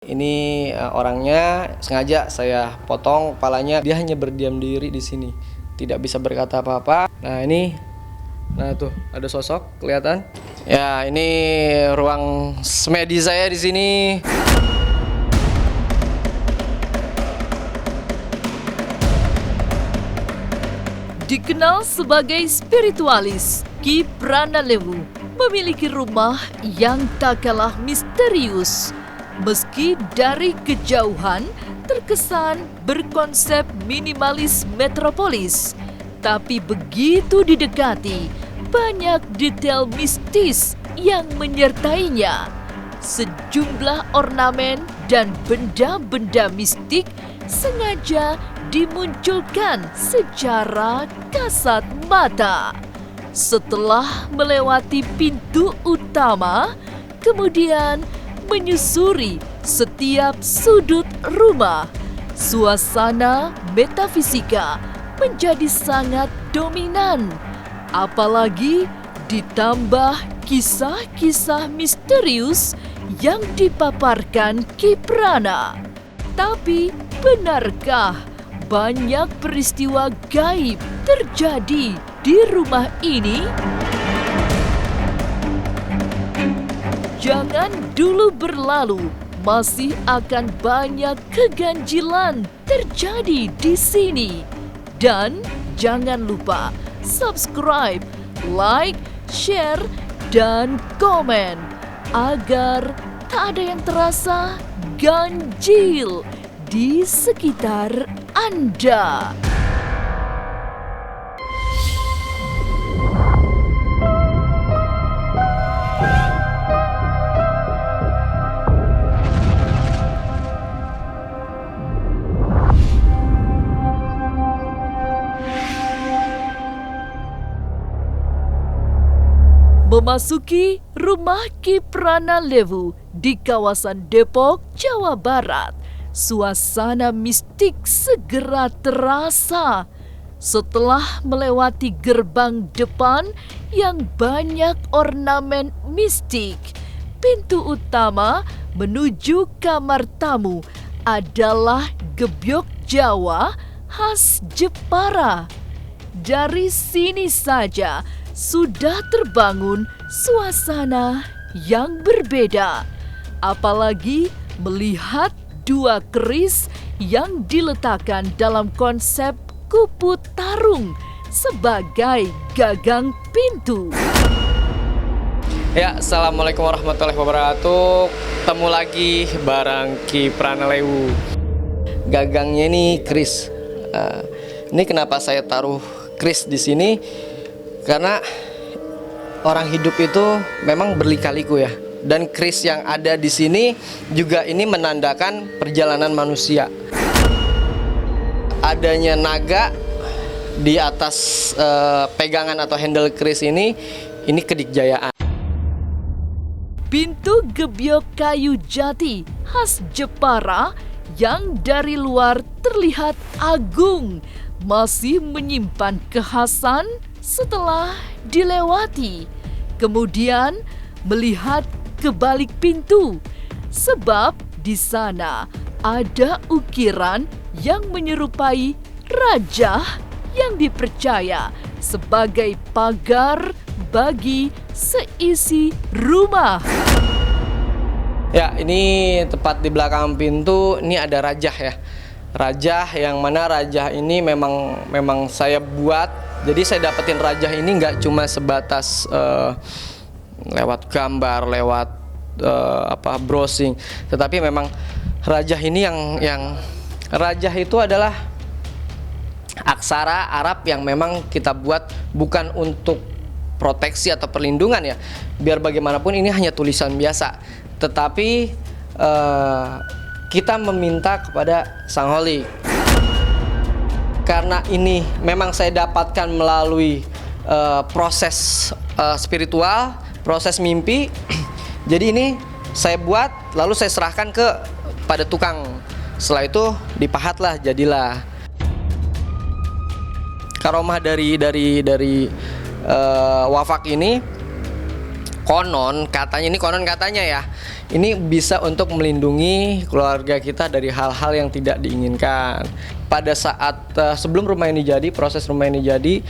ini orangnya sengaja saya potong kepalanya. Dia hanya berdiam diri di sini, tidak bisa berkata apa-apa. Nah tuh ada sosok kelihatan. Ya, ini ruang semedi saya di sini. Dikenal sebagai spiritualis, Ki Pranalewu memiliki rumah yang tak kalah misterius. Meski dari kejauhan terkesan berkonsep minimalis metropolis, tapi begitu didekati, banyak detail mistis yang menyertainya. Sejumlah ornamen dan benda-benda mistik sengaja dimunculkan secara kasat mata. Setelah melewati pintu utama, kemudian menyusuri setiap sudut rumah, suasana metafisika menjadi sangat dominan. Apalagi ditambah kisah-kisah misterius yang dipaparkan Ki Prana. Tapi benarkah banyak peristiwa gaib terjadi di rumah ini? Jangan dulu berlalu, masih akan banyak keganjilan terjadi di sini. Dan jangan lupa subscribe, like, share, dan komen agar tak ada yang terasa ganjil di sekitar Anda. Memasuki rumah Ki Pranalewu di kawasan Depok, Jawa Barat, suasana mistik segera terasa. Setelah melewati gerbang depan yang banyak ornamen mistik, pintu utama menuju kamar tamu adalah gebyok Jawa khas Jepara. Dari sini saja sudah terbangun suasana yang berbeda. Apalagi melihat dua keris yang diletakkan dalam konsep kupu tarung sebagai gagang pintu. Ya, assalamualaikum warahmatullahi wabarakatuh. Ketemu lagi bareng Ki Pranalewu. Gagangnya ini keris. Ini kenapa saya taruh keris di sini? Karena orang hidup itu memang berlika-liku ya. Dan keris yang ada di sini juga ini menandakan perjalanan manusia. Adanya naga di atas pegangan atau handle keris ini kedikjayaan. Pintu gebyok kayu jati khas Jepara yang dari luar terlihat agung masih menyimpan kekhasan setelah dilewati. Kemudian melihat ke balik pintu, sebab di sana ada ukiran yang menyerupai raja yang dipercaya sebagai pagar bagi seisi rumah. Ya, ini tepat di belakang pintu ini ada rajah ya. Rajah yang mana rajah ini memang saya buat. Jadi saya dapetin rajah ini nggak cuma sebatas lewat gambar, lewat browsing, tetapi memang rajah ini yang rajah itu adalah aksara Arab yang memang kita buat bukan untuk proteksi atau perlindungan ya. Biar bagaimanapun ini hanya tulisan biasa, tetapi kita meminta kepada Sang Holy. Karena ini memang saya dapatkan melalui proses spiritual, proses mimpi. Jadi ini saya buat lalu saya serahkan pada tukang. Setelah itu dipahatlah, jadilah. Karomah dari wafak ini konon katanya ya, Ini bisa untuk melindungi keluarga kita dari hal-hal yang tidak diinginkan. Pada saat sebelum rumah ini jadi, proses rumah ini jadi,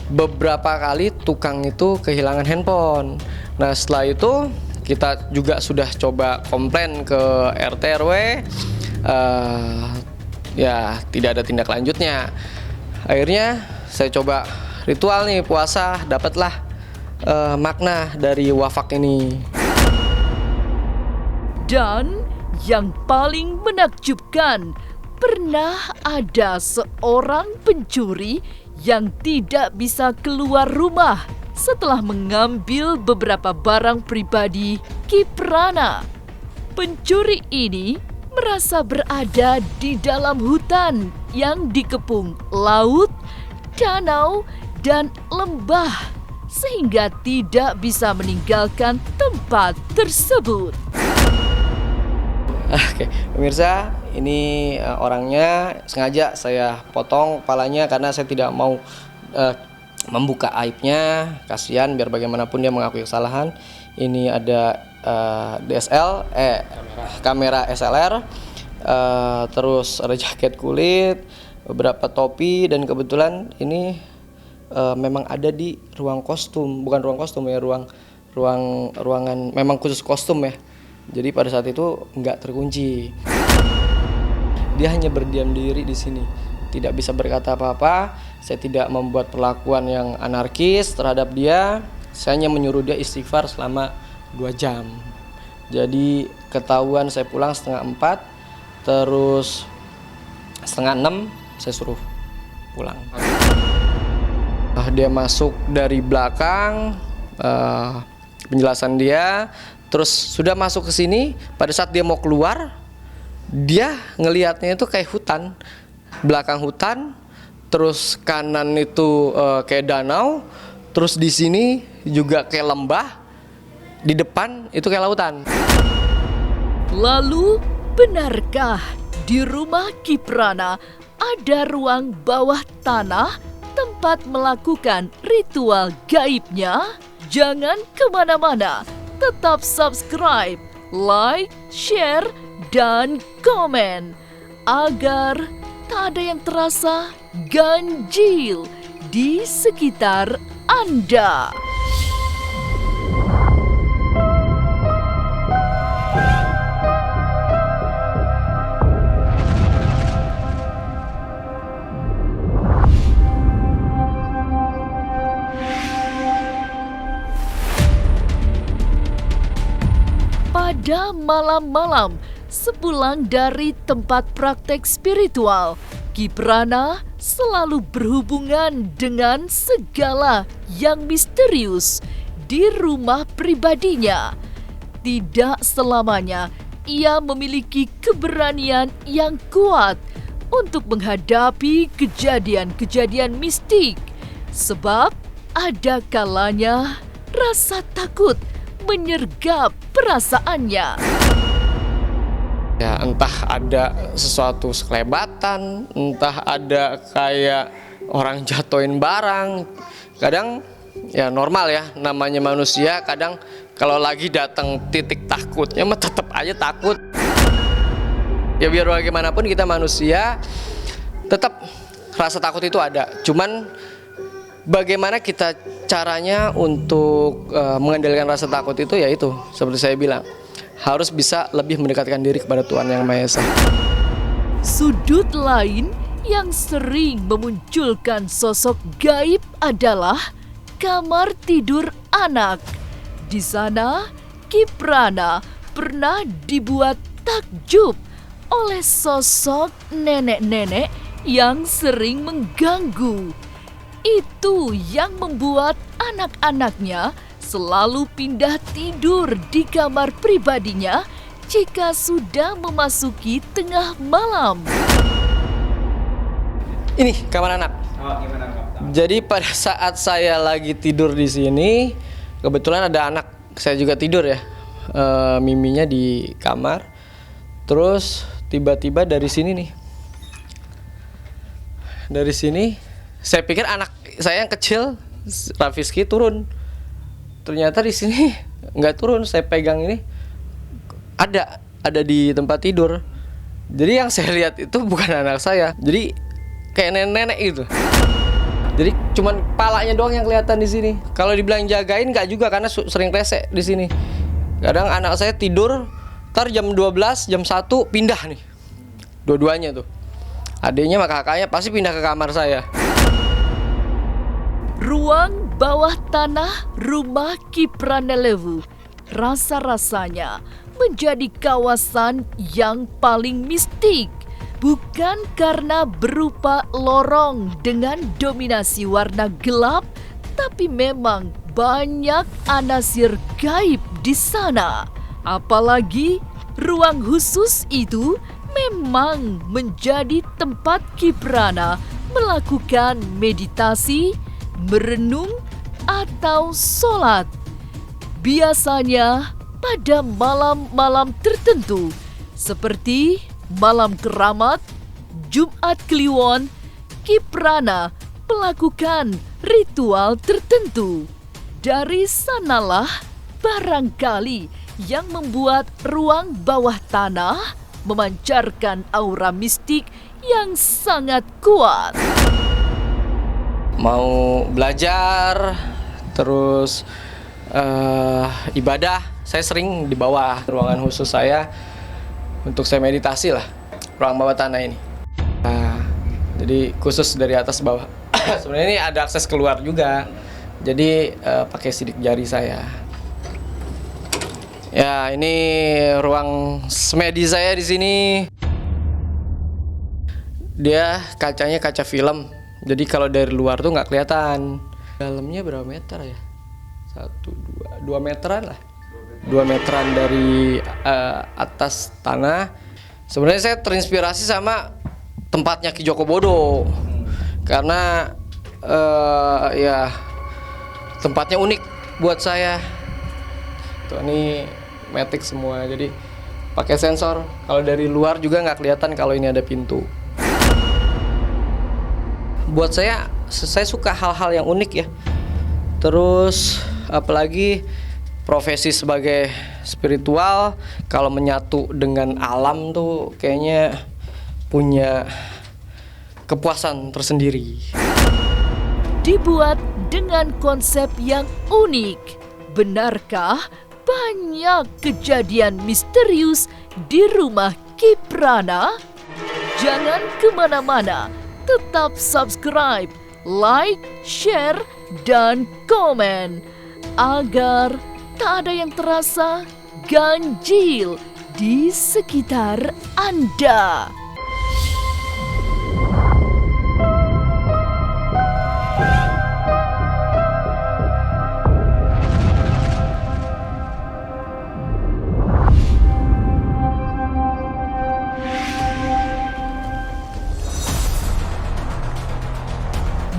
beberapa kali tukang itu kehilangan handphone. Nah, setelah itu kita juga sudah coba komplain ke RT RW, ya tidak ada tindak lanjutnya. Akhirnya saya coba ritual nih puasa, dapatlah makna dari wafak ini. Dan yang paling menakjubkan, pernah ada seorang pencuri yang tidak bisa keluar rumah setelah mengambil beberapa barang pribadi Kiprana. Pencuri ini merasa berada di dalam hutan yang dikepung laut, danau, dan lembah, sehingga tidak bisa meninggalkan tempat tersebut. Oke, pemirsa, ini orangnya sengaja saya potong kepalanya karena saya tidak mau membuka aibnya. Kasihan, biar bagaimanapun dia mengakui kesalahan. Ini ada kamera SLR, terus ada jaket kulit, beberapa topi, dan kebetulan ini memang ada di ruang kostum, bukan ruang kostum ya, ruangan memang khusus kostum ya. Jadi pada saat itu nggak terkunci. Dia hanya berdiam diri di sini, tidak bisa berkata apa-apa. Saya tidak membuat perlakuan yang anarkis terhadap dia. Saya hanya menyuruh dia istighfar selama 2 jam. Jadi ketahuan saya pulang setengah 4, terus setengah 6 saya suruh pulang. Dia masuk dari belakang, penjelasan dia. Terus sudah masuk ke sini, pada saat dia mau keluar, dia ngelihatnya itu kayak hutan, belakang hutan, terus kanan itu kayak danau, terus di sini juga kayak lembah, di depan itu kayak lautan. Lalu, benarkah di rumah Kiprana ada ruang bawah tanah tempat melakukan ritual gaibnya? Jangan kemana-mana. Tetap subscribe, like, share, dan komen agar tak ada yang terasa ganjil di sekitar Anda. Pada malam-malam sepulang dari tempat praktek spiritual, Kiprana selalu berhubungan dengan segala yang misterius di rumah pribadinya. Tidak selamanya ia memiliki keberanian yang kuat untuk menghadapi kejadian-kejadian mistik, sebab ada kalanya rasa takut menyergap perasaannya. Ya, entah ada sesuatu sekelebatan, entah ada kayak orang jatuhin barang. Kadang ya normal ya, namanya manusia, kadang kalau lagi datang titik takutnya mah tetap aja takut. Ya biar bagaimanapun kita manusia, tetap rasa takut itu ada. Cuman bagaimana kita caranya untuk mengendalikan rasa takut itu, yaitu seperti saya bilang, harus bisa lebih mendekatkan diri kepada Tuhan Yang Maha Esa. Sudut lain yang sering memunculkan sosok gaib adalah kamar tidur anak. Di sana, Kiprana pernah dibuat takjub oleh sosok nenek-nenek yang sering mengganggu. Itu yang membuat anak-anaknya selalu pindah tidur di kamar pribadinya jika sudah memasuki tengah malam. Ini kamar anak. Jadi pada saat saya lagi tidur di sini, kebetulan ada anak saya juga tidur ya, miminya di kamar. Terus tiba-tiba dari sini nih, dari sini saya pikir anak saya yang kecil, Raffiski, turun. Ternyata di sini nggak turun. Saya pegang ini, ada di tempat tidur. Jadi yang saya lihat itu bukan anak saya. Jadi kayak nenek-nenek gitu. Jadi cuman palanya doang yang kelihatan di sini. Kalau dibilang jagain nggak juga karena sering rese di sini. Kadang anak saya tidur, ntar jam 12, jam 1 pindah nih. Dua-duanya tuh. Adiknya sama kakaknya pasti pindah ke kamar saya. Ruang bawah tanah rumah Kipranelewu rasa-rasanya menjadi kawasan yang paling mistik. Bukan karena berupa lorong dengan dominasi warna gelap, tapi memang banyak anasir gaib di sana. Apalagi ruang khusus itu memang menjadi tempat Kiprana melakukan meditasi, merenung, atau sholat. Biasanya pada malam-malam tertentu seperti Malam Keramat, Jumat Kliwon, Kiprana melakukan ritual tertentu. Dari sanalah barangkali yang membuat ruang bawah tanah memancarkan aura mistik yang sangat kuat. Mau belajar, terus ibadah, saya sering di bawah ruangan khusus saya untuk saya meditasi lah, ruang bawah tanah ini. Jadi khusus dari atas bawah. Sebenarnya ini ada akses keluar juga. Jadi pakai sidik jari saya. Ya, ini ruang semedi saya di sini. Dia kacanya kaca film. Jadi kalau dari luar tuh nggak kelihatan. Dalamnya berapa meter ya? 2 meteran lah. 2 meteran dari atas tanah. Sebenarnya saya terinspirasi sama tempatnya Ki Joko Bodo. Karena ya tempatnya unik buat saya. Tuh, ini matic semua. Jadi pakai sensor. Kalau dari luar juga nggak kelihatan kalau ini ada pintu. Buat saya suka hal-hal yang unik ya. Terus apalagi profesi sebagai spiritual, kalau menyatu dengan alam tuh kayaknya punya kepuasan tersendiri. Dibuat dengan konsep yang unik. Benarkah banyak kejadian misterius di rumah Kiprana? Jangan kemana-mana, tetap subscribe, like, share, dan komen agar tak ada yang terasa ganjil di sekitar Anda.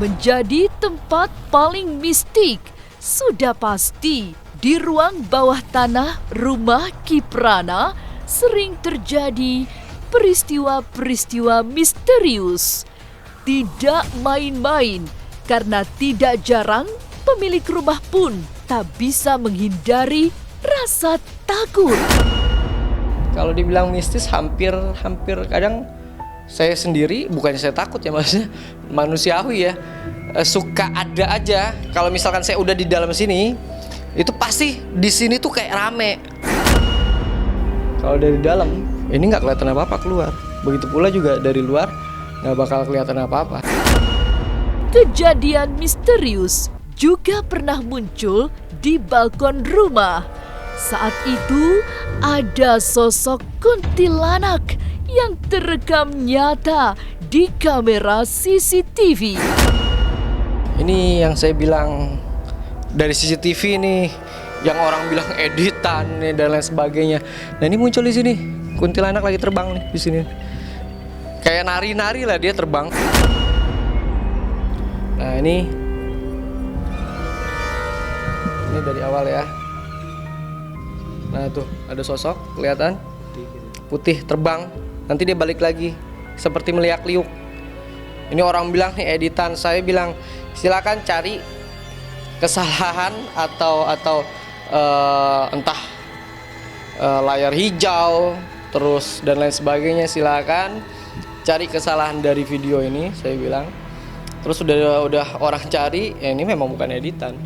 Menjadi tempat paling mistik, sudah pasti di ruang bawah tanah rumah Kiprana sering terjadi peristiwa-peristiwa misterius. Tidak main-main, karena tidak jarang pemilik rumah pun tak bisa menghindari rasa takut. Kalau dibilang mistis hampir kadang saya sendiri, bukannya saya takut ya, maksudnya manusiawi ya, suka ada aja. Kalau misalkan saya udah di dalam sini, itu pasti di sini tuh kayak rame. Kalau dari dalam ini nggak kelihatan apa-apa keluar. Begitu pula juga dari luar nggak bakal kelihatan apa-apa. Kejadian misterius juga pernah muncul di balkon rumah. Saat itu ada sosok kuntilanak yang terekam nyata di kamera CCTV. Ini yang saya bilang dari CCTV nih, yang orang bilang editan nih dan lain sebagainya. Nah, ini muncul di sini. Kuntilanak lagi terbang nih di sini. Kayak nari-nari lah dia terbang. Nah, ini dari awal ya. Nah, tuh ada sosok kelihatan putih terbang. Nanti dia balik lagi seperti meliak-liuk. Ini orang bilang nih editan, saya bilang silakan cari kesalahan atau entah layar hijau, terus dan lain sebagainya, silakan cari kesalahan dari video ini, saya bilang. Terus udah orang cari, ya ini memang bukan editan.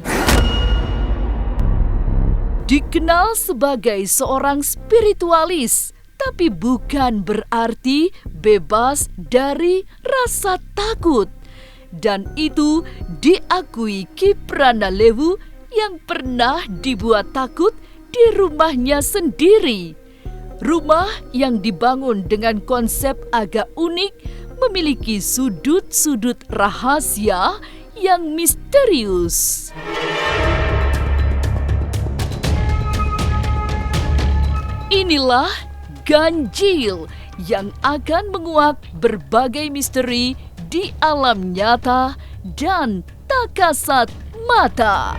Dikenal sebagai seorang spiritualis, tapi bukan berarti bebas dari rasa takut. Dan itu diakui Kiprana Lewu yang pernah dibuat takut di rumahnya sendiri. Rumah yang dibangun dengan konsep agak unik memiliki sudut-sudut rahasia yang misterius. Inilah ganjil yang akan menguak berbagai misteri di alam nyata dan tak kasat mata.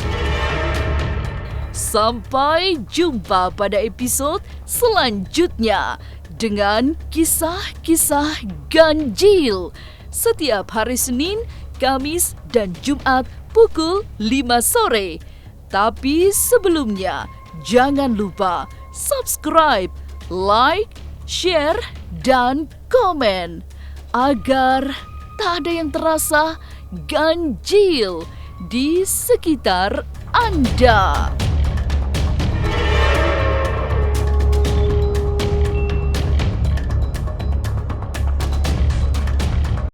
Sampai jumpa pada episode selanjutnya dengan kisah-kisah ganjil setiap hari Senin, Kamis, dan Jumat pukul 5 sore. Tapi sebelumnya, jangan lupa subscribe, like, share, dan komen agar tak ada yang terasa ganjil di sekitar Anda.